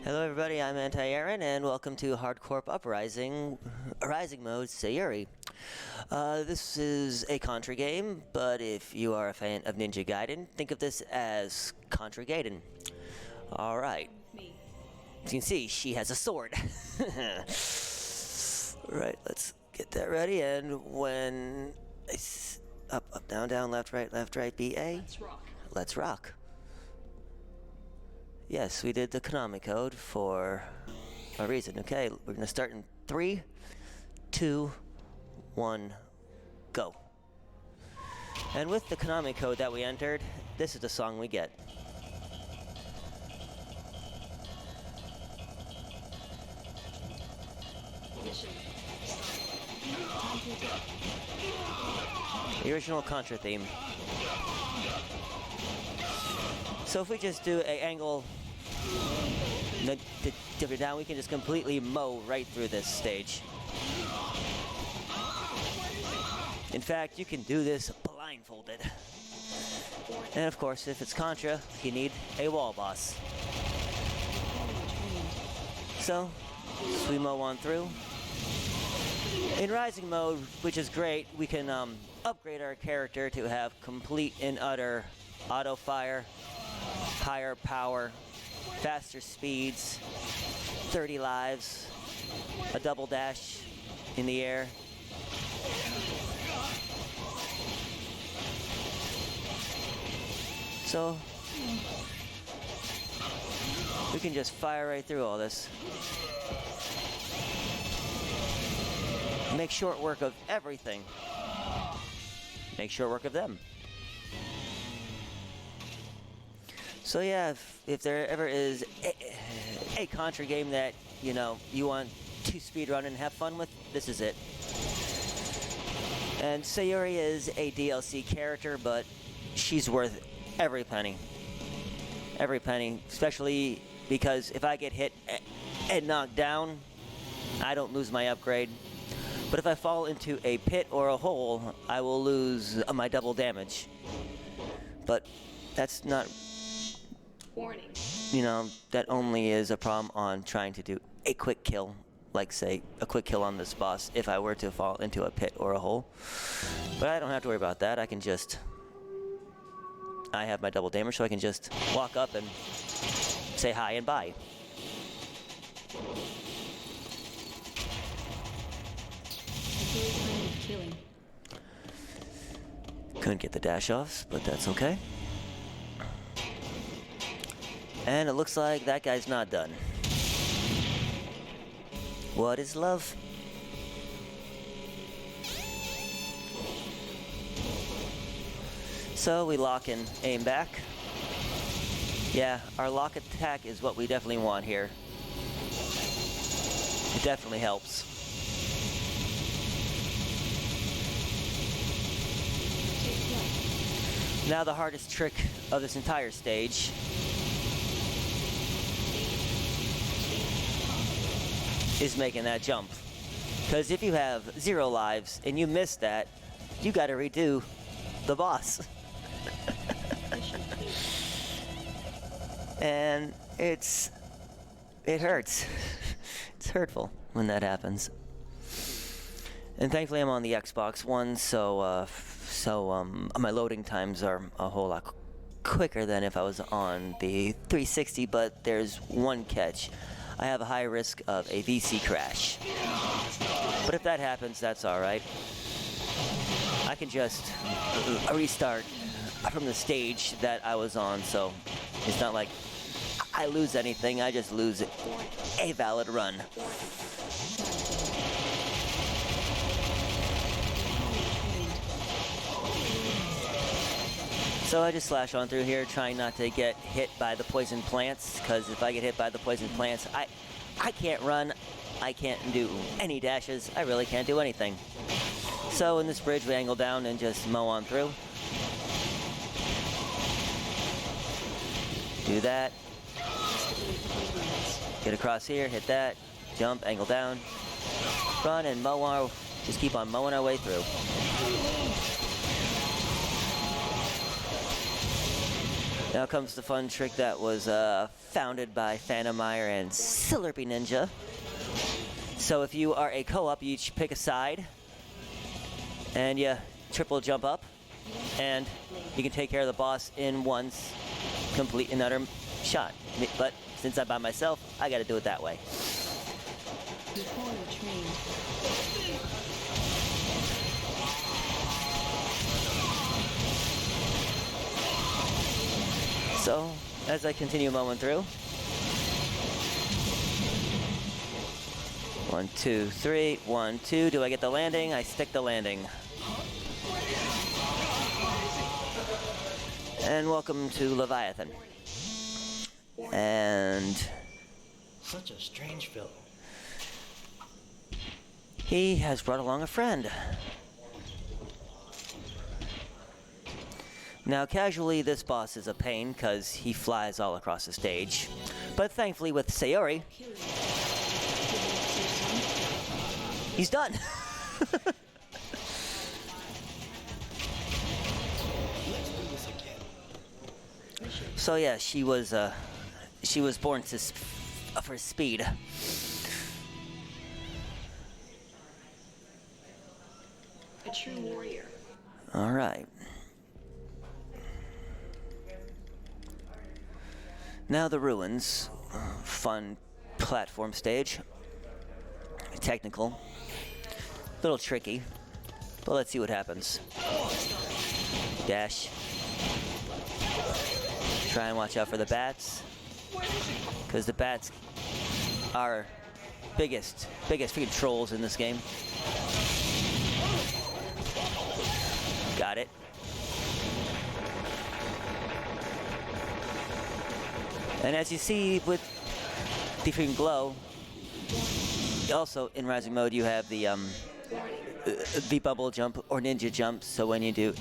Hello everybody, I'm Anti-Aaron, and welcome to Hardcore Uprising mode, Sayuri. This is a Contra game, but if you are a fan of Ninja Gaiden, think of this as Contra Gaiden. Alright. As you can see, she has a sword. Right, let's get that ready, and when it's up, down, left, right, BA. Let's rock. Let's rock. Yes, we did the Konami code for a reason. Okay, we're gonna start in 3, 2, 1, go. And with the Konami code that we entered, this is the song we get. The original Contra theme. So if we just do a angle down, we can just completely mow right through this stage. In fact, you can do this blindfolded. And of course, if it's Contra, you need a wall boss. So, we mow on through. In Rising mode, which is great, we can upgrade our character to have complete and utter auto fire, higher power, faster speeds, 30 lives, a double dash in the air. So, we can just fire right through all this. Make short work of everything. Make short work of them. So yeah, if there ever is a Contra game that, you know, you want to speedrun and have fun with, this is it. And Sayuri is a DLC character, but she's worth every penny. Every penny, especially because if I get hit and knocked down, I don't lose my upgrade. But if I fall into a pit or a hole, I will lose my double damage. But that's not... Warning. You know, that only is a problem on trying to do a quick kill, like say a quick kill on this boss if I were to fall into a pit or a hole. But I don't have to worry about that. I can just, I have my double damage, so I can just walk up and say hi and bye. Couldn't get the dash offs, but that's okay. And it looks like that guy's not done. What is love? So we lock and aim back. Yeah, our lock attack is what we definitely want here. It definitely helps. Now the hardest trick of this entire stage is making that jump. Because if you have 0 lives and you miss that, you gotta redo the boss. And it hurts. It's hurtful when that happens. And thankfully I'm on the Xbox One, so my loading times are a whole lot quicker than if I was on the 360, but there's one catch. I have a high risk of a VC crash. But if that happens, that's alright. I can just restart from the stage that I was on, so it's not like I lose anything, I just lose a valid run. So I just slash on through here, trying not to get hit by the poison plants, because if I get hit by the poison plants, I can't run, I can't do any dashes, I really can't do anything. So in this bridge we angle down and just mow on through. Do that. Get across here, hit that, jump, angle down, run and mow our, just keep on mowing our way through. Now comes the fun trick that was founded by Phantom Meyer and Slurpy Ninja. So if you are a co-op, you each pick a side, and you triple jump up, and you can take care of the boss in one complete and utter shot. But since I'm by myself, I gotta do it that way. So, as I continue mowing through, 1, 2, 3, 1, 2. Do I get the landing? I stick the landing. And welcome to Leviathan. And such a strange fellow. He has brought along a friend. Now, casually, this boss is a pain because he flies all across the stage. But thankfully, with Sayuri, he's done. So yeah, she was born for speed. A true warrior. All right. Now the ruins. Fun platform stage. Technical. Little tricky. But let's see what happens. Dash. Try and watch out for the bats. Because the bats are biggest freaking trolls in this game. Got it. And as you see with Diffusing Glow, also in Rising mode you have the bubble jump or ninja jump, so when you do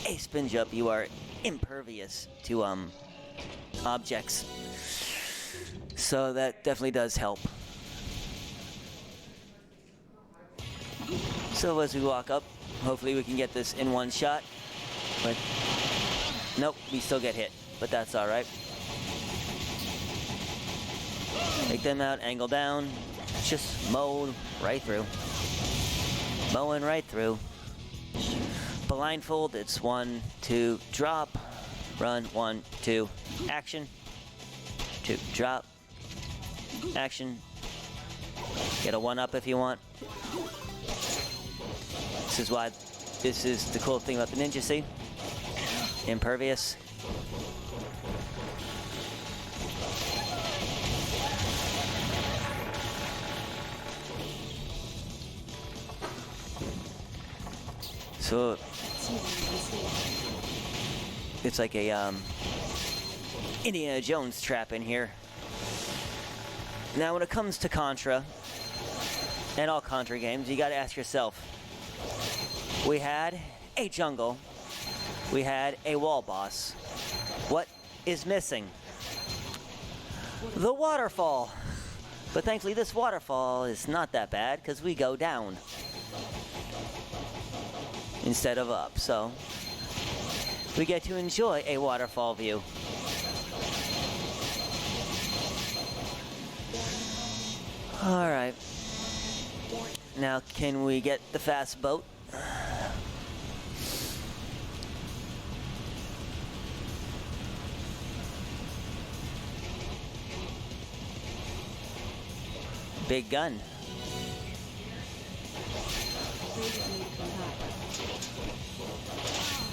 a spin jump you are impervious to objects. So that definitely does help. So as we walk up, hopefully we can get this in one shot. But nope, we still get hit, but that's all right. Take them out, angle down, just mow right through. Mowing right through. Blindfold, it's 1, 2, drop, run, 1, 2, action, 2, drop, action. Get a 1-up if you want. This is the cool thing about the ninja, see? Impervious. So it's like a Indiana Jones trap in here. Now when it comes to Contra and all Contra games, you gotta ask yourself, we had a jungle, we had a wall boss. What is missing? The waterfall. But thankfully this waterfall is not that bad because we go down instead of up, so we get to enjoy a waterfall view. All right. Now, can we get the fast boat? Big gun.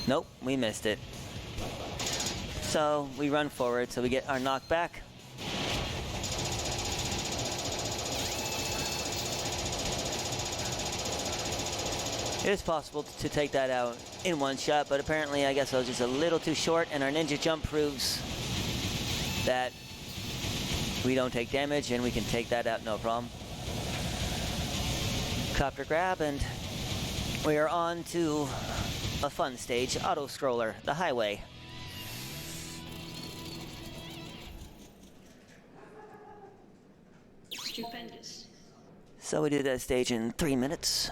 Nope, we missed it. So we run forward so we get our knockback. It is possible to take that out in one shot, but apparently I guess I was just a little too short, and our ninja jump proves that we don't take damage and we can take that out no problem. Copter grab, and we are on to a fun stage, auto-scroller, the highway. Stupendous. So we did that stage in 3 minutes.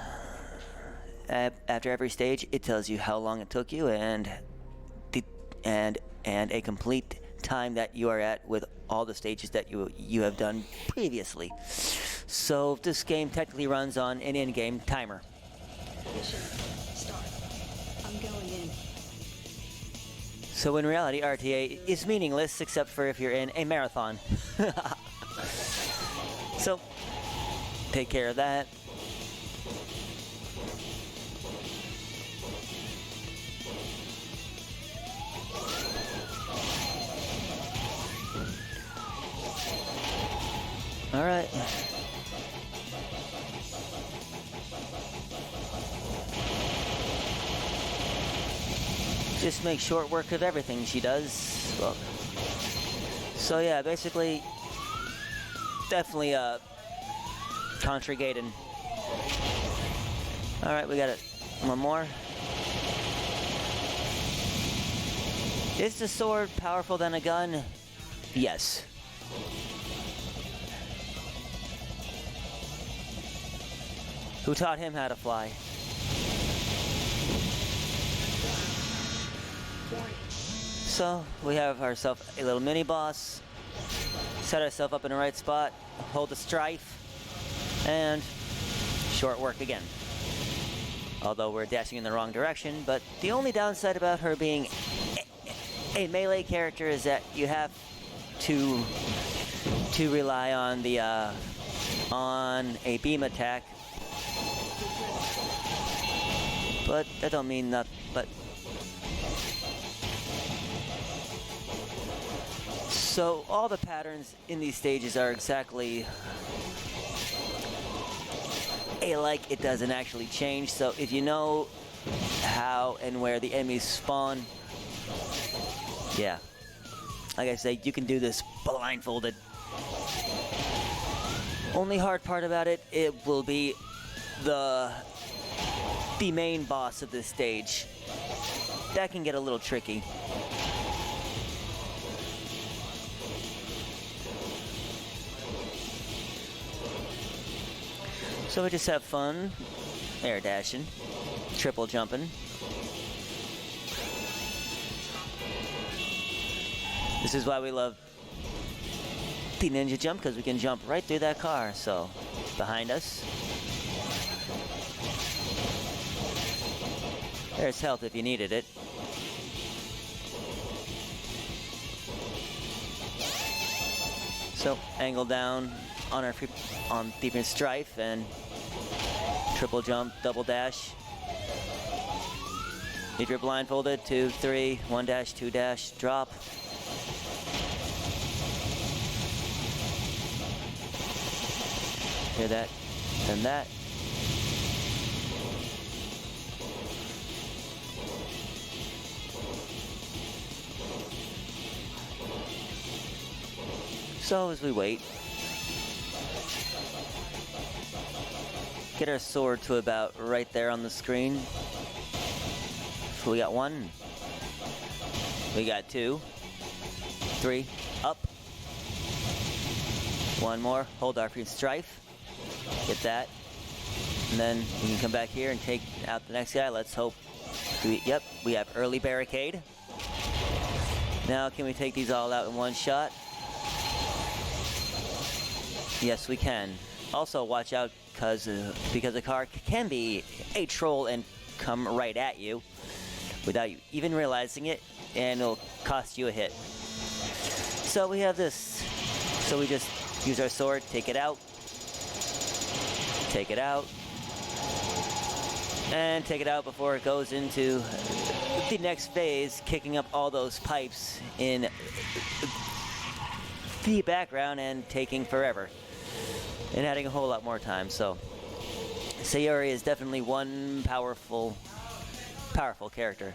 After every stage, it tells you how long it took you and and a complete time that you are at with all the stages that you have done previously. So this game technically runs on an in-game timer. Mission start. I'm going in. So in reality, RTA is meaningless except for if you're in a marathon. So take care of that. All right. Just make short work of everything she does. Well, so yeah, basically, definitely Contra Gaiden. All right, we got it. One more. Is the sword powerful than a gun? Yes. Who taught him how to fly? So, we have ourselves a little mini-boss. Set ourselves up in the right spot. Hold the strife. And short work again. Although we're dashing in the wrong direction, but the only downside about her being a melee character is that you have to rely on the on a beam attack. But that don't mean nothing. But so all the patterns in these stages are exactly alike. It doesn't actually change. So if you know how and where the enemies spawn, yeah, like I say, you can do this blindfolded. Only hard part about it, it will be the main boss of this stage. That can get a little tricky. So we just have fun, air dashing, triple jumping. This is why we love the ninja jump, because we can jump right through that car. So, behind us. There's health if you needed it. So, angle down on our on Thief and Strife and triple jump, double dash. If you're blindfolded, 2, 3, 1 dash, 2 dash, drop. Hear that, then that. So as we wait, get our sword to about right there on the screen. So we got 1, we got 2, 3, up. 1 more, hold our free strife, get that. And then we can come back here and take out the next guy. Let's hope, yep, we have early barricade. Now can we take these all out in one shot? Yes, we can. Also, watch out, because the car can be a troll and come right at you without you even realizing it, and it'll cost you a hit. So we have this. So we just use our sword, take it out, and take it out before it goes into the next phase, kicking up all those pipes in the background and taking forever. And adding a whole lot more time. So Sayuri is definitely one powerful character.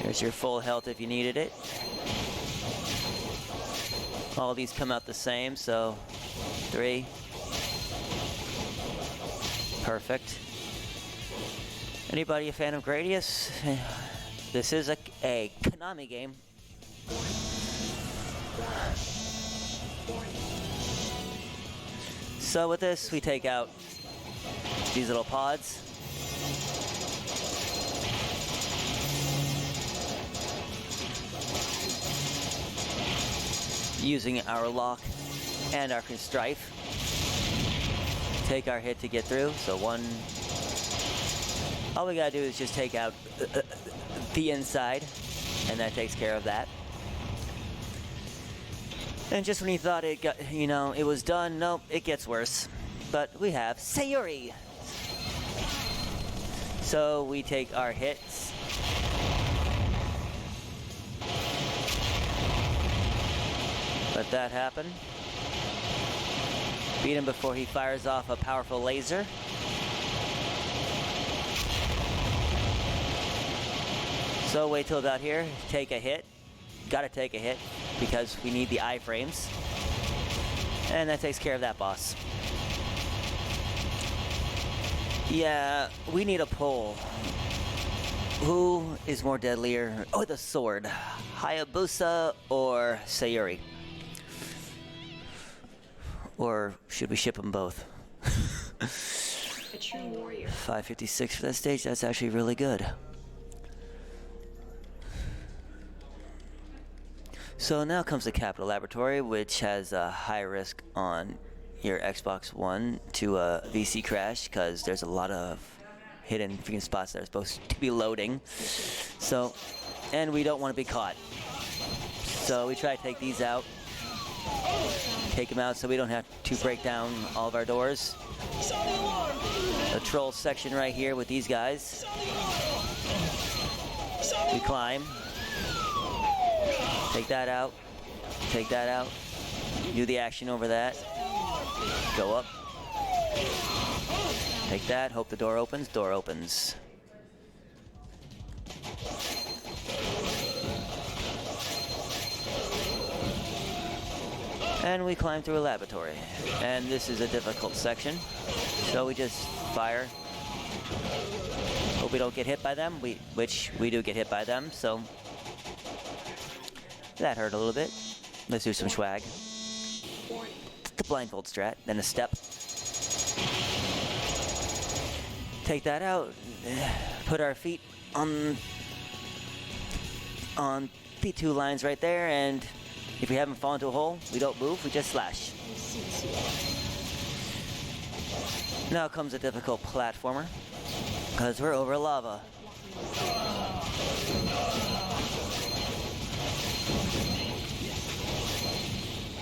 There's your full health if you needed it. All these come out the same, so 3. Perfect. Anybody a fan of Gradius? This is a Konami game. So with this, we take out these little pods. Using our lock and our strife, take our hit to get through. So all we gotta do is just take out the inside, and that takes care of that. And just when you thought it got, it was done, nope, it gets worse. But we have Sayuri. So we take our hits. Let that happen. Beat him before he fires off a powerful laser. So wait till about here, take a hit. Gotta take a hit because we need the iframes. And that takes care of that boss. Yeah, we need a pull. Who is more deadlier? Oh, the sword. Hayabusa or Sayuri? Or should we ship them both? A true warrior. 556 for that stage, that's actually really good. So now comes the Capital Laboratory, which has a high risk on your Xbox One to a VC crash, because there's a lot of hidden freaking spots that are supposed to be loading. So, and we don't want to be caught. So we try to take these out. Take them out so we don't have to break down all of our doors. The troll section right here with these guys. We climb. Take that out. Take that out. Do the action over that. Go up. Take that. Hope the door opens. Door opens. And we climb through a laboratory. And this is a difficult section. So we just fire. Hope we don't get hit by them, which we do get hit by them, so that hurt a little bit. Let's do some swag. The blindfold strat, then a step. Take that out. Put our feet on the two lines right there, and if we haven't fallen into a hole, we don't move, we just slash. Now comes a difficult platformer, because we're over lava.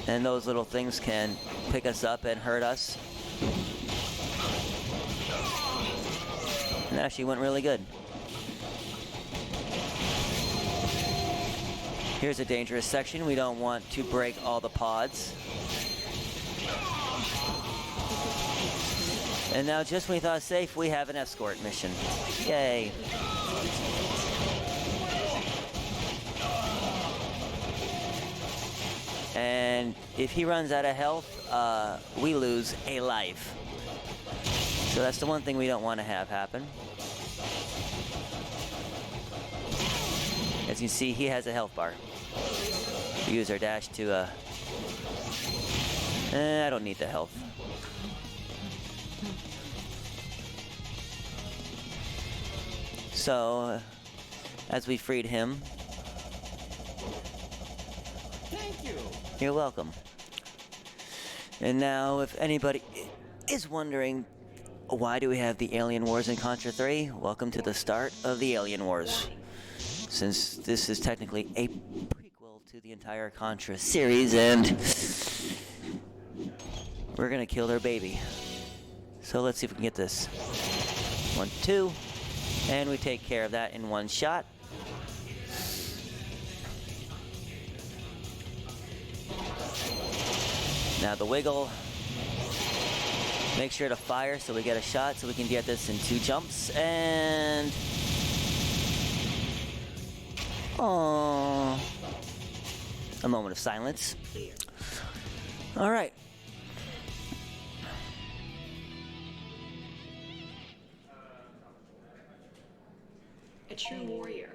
And those little things can pick us up and hurt us. And that actually went really good. Here's a dangerous section. We don't want to break all the pods. And now, just when we thought safe, we have an escort mission. Yay. And if he runs out of health, we lose a life. So that's the one thing we don't want to have happen. As you can see, he has a health bar. We use our dash to, I don't need the health. So, as we freed him... Thank you. You're welcome. And now, if anybody is wondering, why do we have the Alien Wars in Contra 3? Welcome to the start of the Alien Wars. Since this is technically a prequel to the entire Contra series, and we're gonna kill their baby. So let's see if we can get this. 1, 2, and we take care of that in one shot. Now the wiggle. Make sure to fire so we get a shot so we can get this in 2 jumps, and... Aww. A moment of silence. All right. A true warrior.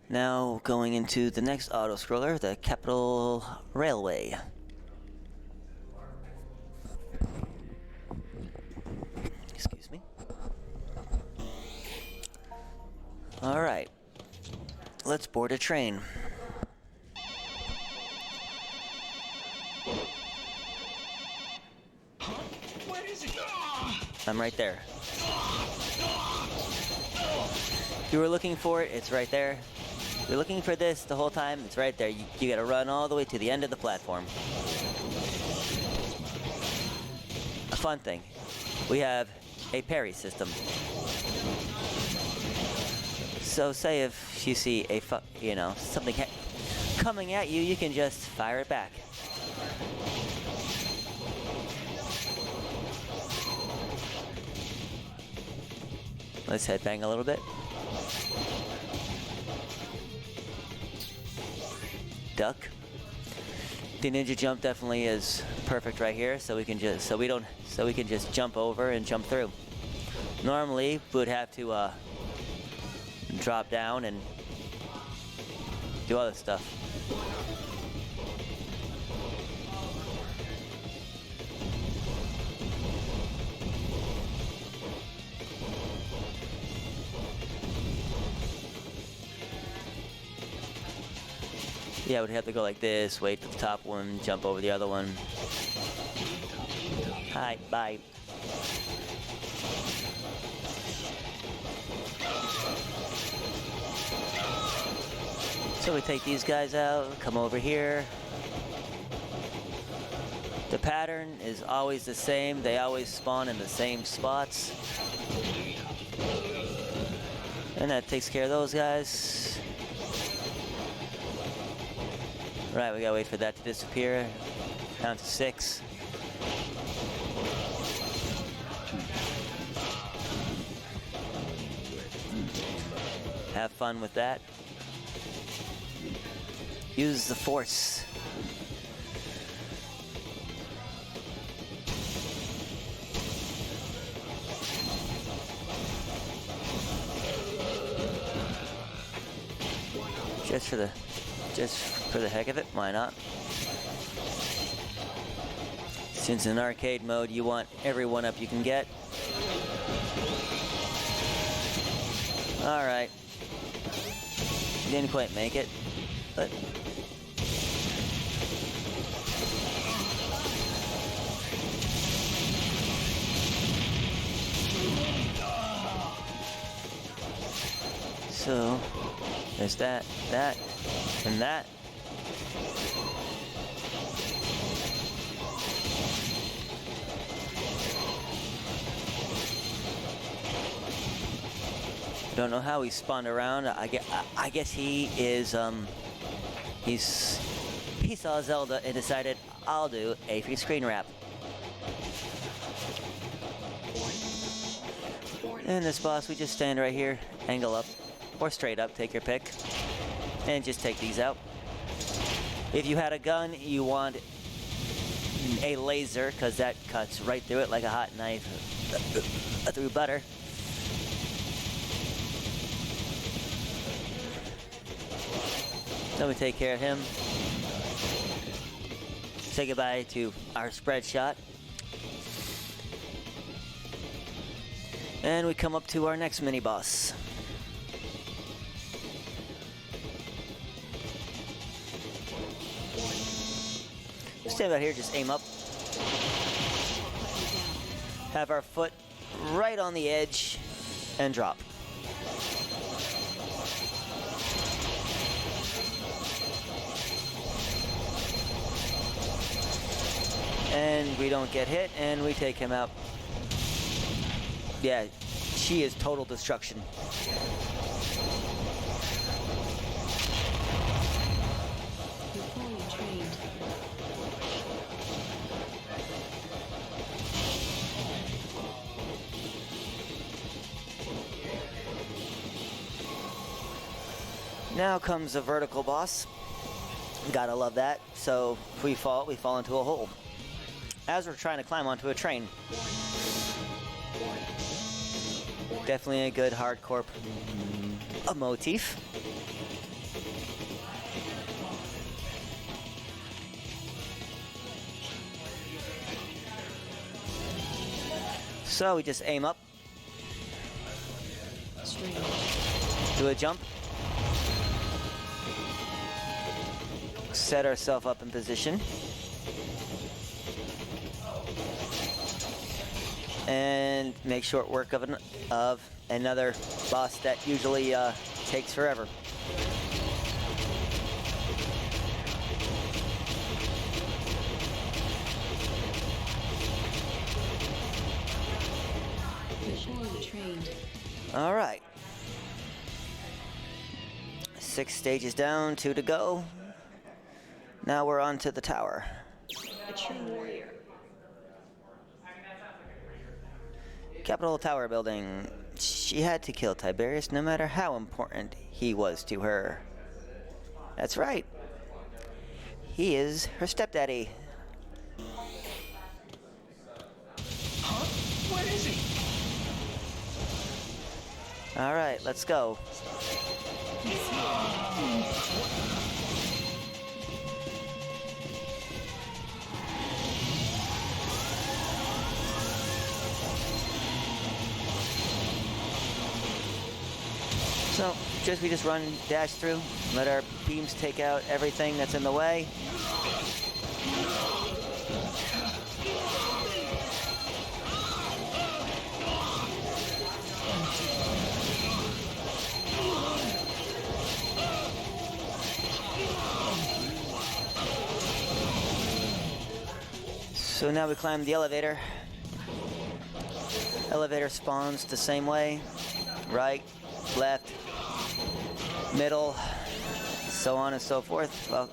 Now going into the next auto-scroller, the Capital Railway. Excuse Alright. Let's board a train. Where is it? I'm right there. If you were looking for it, it's right there. If you're looking for this the whole time, it's right there. You gotta run all the way to the end of the platform. A fun thing. We have a parry system. So say if you see something coming at you, you can just fire it back. Let's headbang a little bit. Duck. The ninja jump definitely is perfect right here, so we can just jump over and jump through. Normally, we would have to drop down and do other stuff. Yeah, we'd have to go like this, wait for the top one, jump over the other one. Hi, bye. So we take these guys out, come over here. The pattern is always the same. They always spawn in the same spots. And that takes care of those guys. Right, we gotta wait for that to disappear. Down to 6. Have fun with that. Use the force. Just for the heck of it, why not? Since in arcade mode you want every one-up you can get. Alright. Didn't quite make it, but so there's that, and that. Don't know how he spawned around. I guess he is he saw Zelda and decided I'll do a free screen wrap. And this boss, we just stand right here, angle up or straight up, take your pick, and just take these out. If you had a gun, you want a laser, because that cuts right through it like a hot knife through butter. So we take care of him. Say goodbye to our spread shot. And we come up to our next mini boss. Stand out here, just aim up. Have our foot right on the edge and drop. And we don't get hit, and we take him out. Yeah, she is total destruction. Now comes a vertical boss. Gotta love that. So if we fall into a hole. As we're trying to climb onto a train. Definitely a good hardcore motif. So we just aim up. do a jump. Set ourselves up in position. And make short work of another boss that usually takes forever. All right. 6 stages down, 2 to go. Now we're on to the tower. A true warrior. Capitol Tower building. She had to kill Tiberius no matter how important he was to her. That's right. He is her stepdaddy. Huh? Where is he? All right, let's go. So, we just run, dash through, let our beams take out everything that's in the way. So now we climb the elevator. Elevator spawns the same way. Right, left, middle, so on and so forth. Well,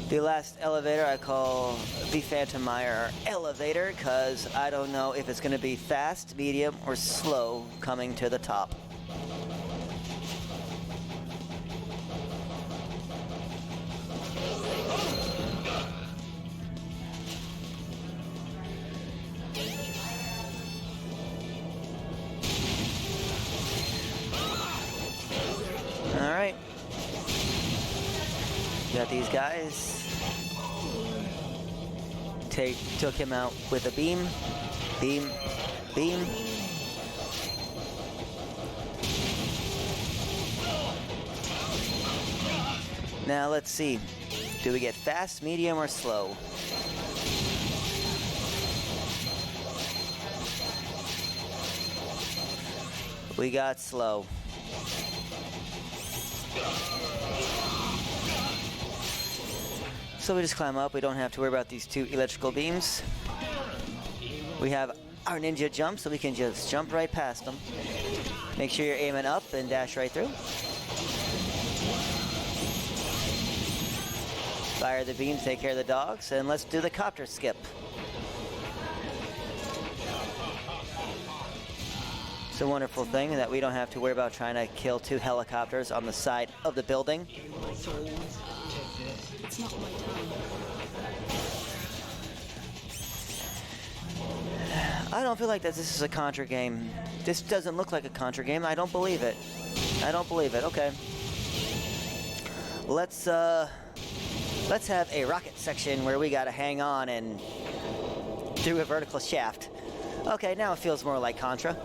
the last elevator I call the Phantom Mire elevator because I don't know if it's going to be fast, medium, or slow coming to the top. Alright. Got these guys. Took him out with a beam. Beam. Beam. Now let's see. Do we get fast, medium, or slow? We got slow. So we just climb up. We don't have to worry about these 2 electrical beams. We have our ninja jump, so we can just jump right past them. Make sure you're aiming up and dash right through. Fire the beams, take care of the dogs, and let's do the copter skip. It's a wonderful thing that we don't have to worry about trying to kill 2 helicopters on the side of the building. It's not my time. I don't feel like that this is a Contra game. This doesn't look like a Contra game. I don't believe it. I don't believe it. Okay. Let's have a rocket section where we gotta hang on and do a vertical shaft. Okay, now it feels more like Contra.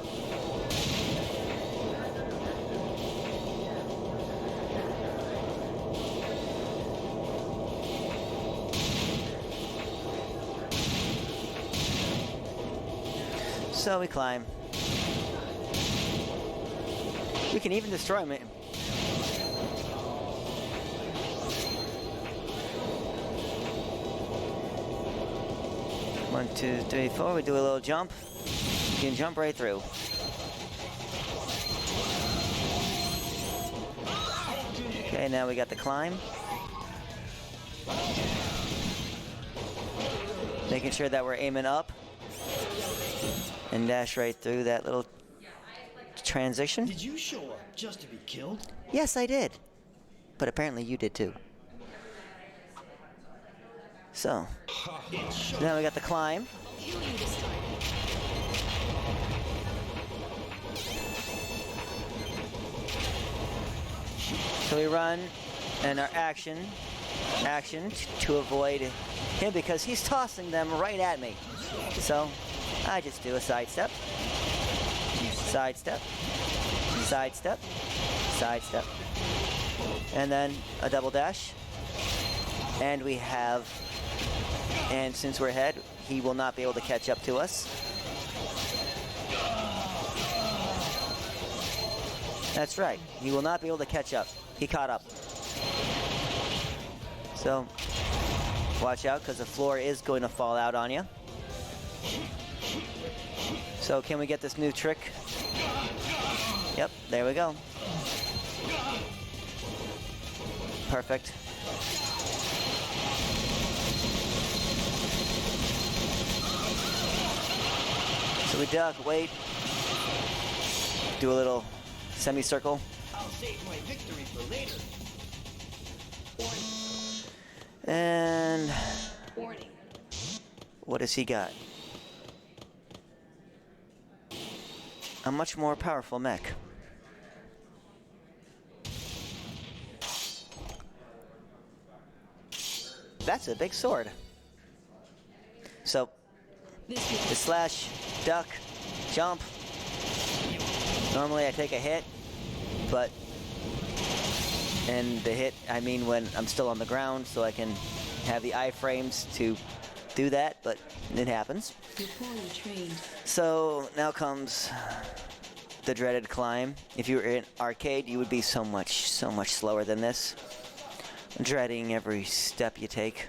So we climb. We can even destroy him. 1, 2, 3, 4. We do a little jump. You can jump right through. Okay, now we got the climb. Making sure that we're aiming up. And dash right through that little transition. Did you show up just to be killed? Yes, I did. But apparently you did too. So, now we got the climb. So we run, and our action to avoid him because he's tossing them right at me. So, I just do a sidestep, sidestep, sidestep, sidestep, and then a double dash. And we have, and since we're ahead, he will not be able to catch up to us. That's right, he will not be able to catch up. He caught up. So, watch out, because the floor is going to fall out on you. So, can we get this new trick? Yep, there we go. Perfect. So we duck, wait, do a little semicircle. I'll save my victory for later. And Warning. what has he got? A much more powerful mech. That's a big sword. So, the slash, duck, jump. Normally I take a hit, but, and the hit, I mean when I'm still on the ground, so I can have the iframes to do that, but it happens. You're poorly trained. So now comes the dreaded climb. If you were in arcade, you would be so much slower than this. Dreading every step you take.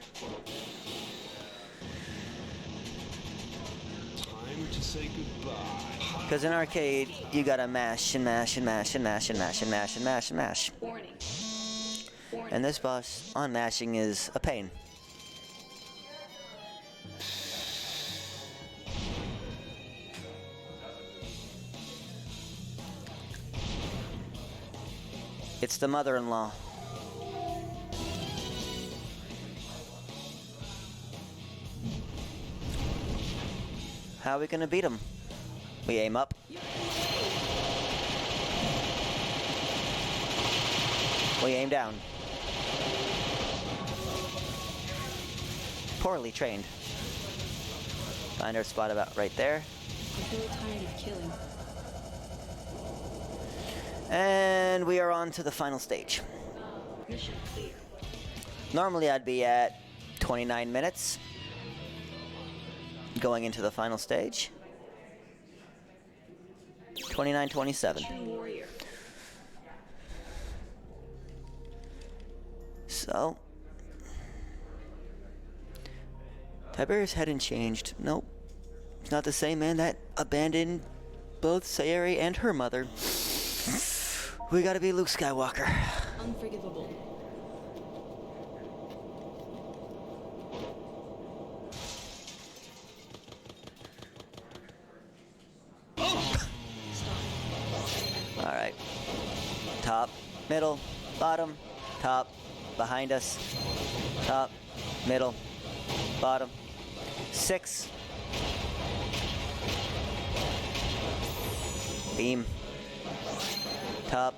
Time to say goodbye. Because in arcade, you gotta mash and mash and mash and mash and mash and mash and mash and mash. Warning. Warning. And this boss on mashing is a pain. It's the mother-in-law. How are we gonna beat him? We aim up. We aim down. Poorly trained. Find our spot about right there. I feel tired of killing. And we are on to the final stage. Mission clear. Normally I'd be at 29 minutes going into the final stage. 29:27. True warrior. So Tiberius hadn't changed. Nope. He's not the same man that abandoned both Sayuri and her mother. We gotta be Luke Skywalker. Unforgivable. Alright. Top, middle, bottom, top, behind us, top, middle, bottom, 6. Beam. Top,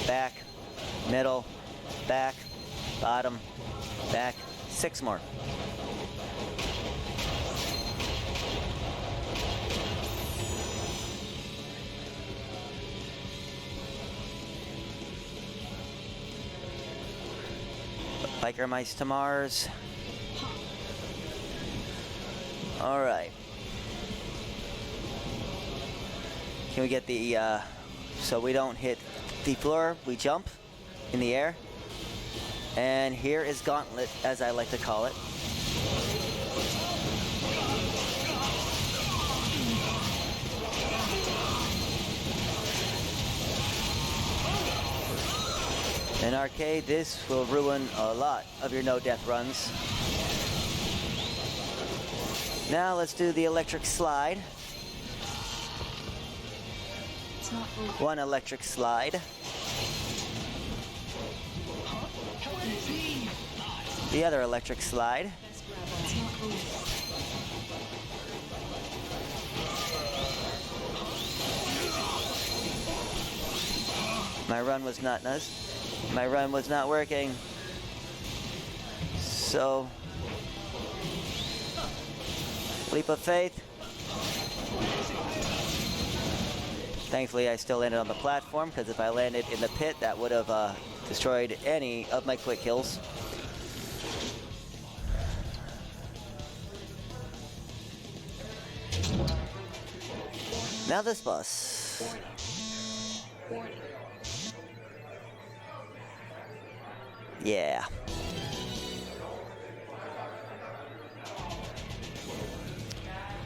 back, middle, back, bottom, back, 6 more. Biker mice to Mars. All right. Can we get the, so we don't hit the floor, we jump in the air. And here is Gauntlet, as I like to call it. In arcade, this will ruin a lot of your no-death runs. Now let's do the electric slide. It's not over. One electric slide. The other electric slide. Best grab on. It's not over. My run was not nice. My run was not working. So, leap of faith. Thankfully, I still landed on the platform, because if I landed in the pit, that would have destroyed any of my quick kills. Now this boss. Warning. Yeah.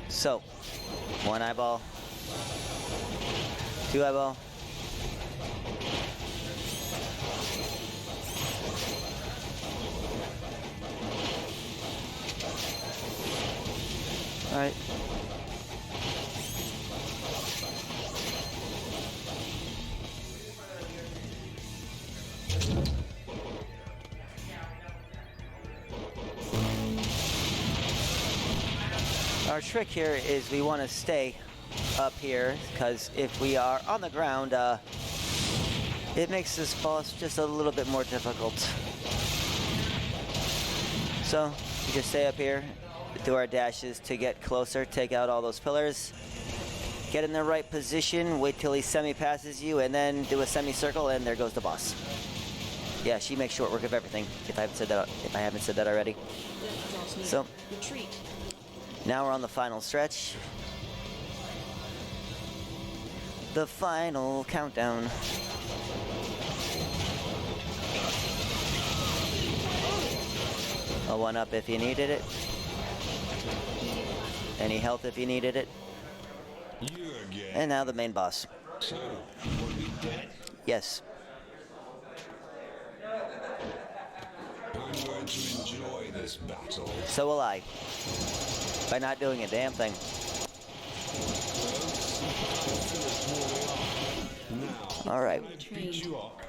So, one eyeball, two eyeball, all right. Our trick here is we want to stay up here, because if we are on the ground, it makes this boss just a little bit more difficult. So, we just stay up here, do our dashes to get closer, take out all those pillars, get in the right position, wait till he semi-passes you, and then do a semicircle, and there goes the boss. Yeah, she makes short work of everything, if I haven't said that already. So, Retreat. now we're on the final stretch. The final countdown. A 1-up if you needed it. Any health if you needed it. You again. And now the main boss. So, you want to be dead? Yes. I'm going to enjoy this battle. So will I. By not doing a damn thing. Now, All right. I beat you up.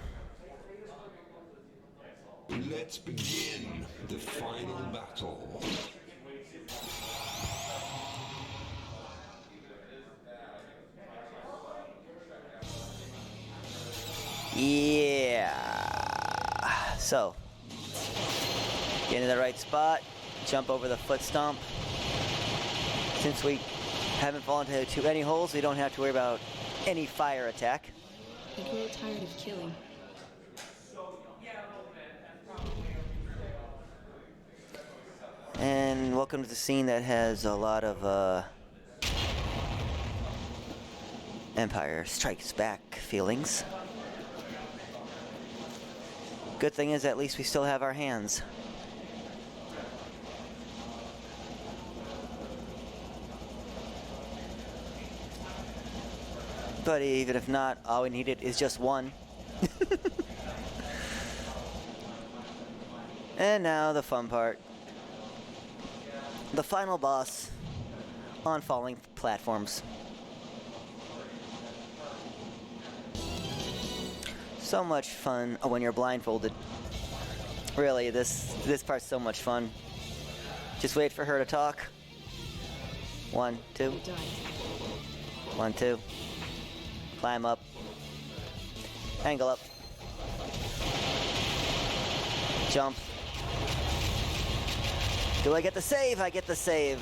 Let's begin the final battle. Yeah. So, get in the right spot, jump over the foot stomp. Since we haven't fallen into any holes, we don't have to worry about any fire attack. I grow tired of killing. And welcome to the scene that has a lot of Empire Strikes Back feelings. Good thing is at least we still have our hands. But even if not, all we needed is just one. And now the fun part. The final boss on falling platforms. So much fun when you're blindfolded. Really, this part's so much fun. Just wait for her to talk. 1, 2. You died. 1, 2. Climb up. Angle up. Jump. Do I get the save? I get the save.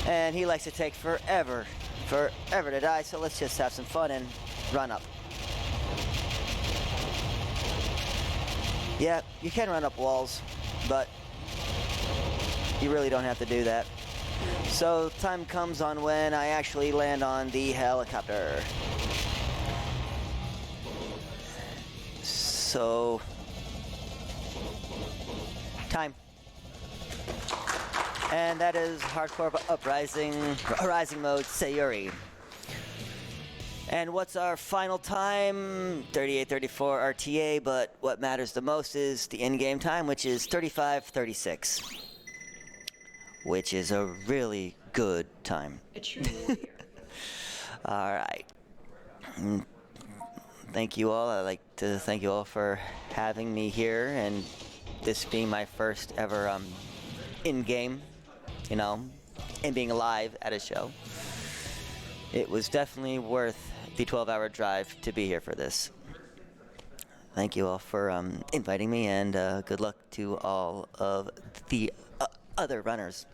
And he likes to take forever to die, so let's just have some fun and run up. Yeah, you can run up walls, but you really don't have to do that. So time comes on when I actually land on the helicopter. So, time. And that is Hardcore Uprising, Rising Mode Sayuri. And what's our final time? 38:34 RTA, but what matters the most is the in-game time, which is 35:36. Which is a really good time. A true warrior. All right. Thank you all. I'd like to thank you all for having me here, and this being my first ever in-game, you know, and being live at a show. It was definitely worth the 12-hour drive to be here for this. Thank you all for inviting me, and good luck to all of the other runners.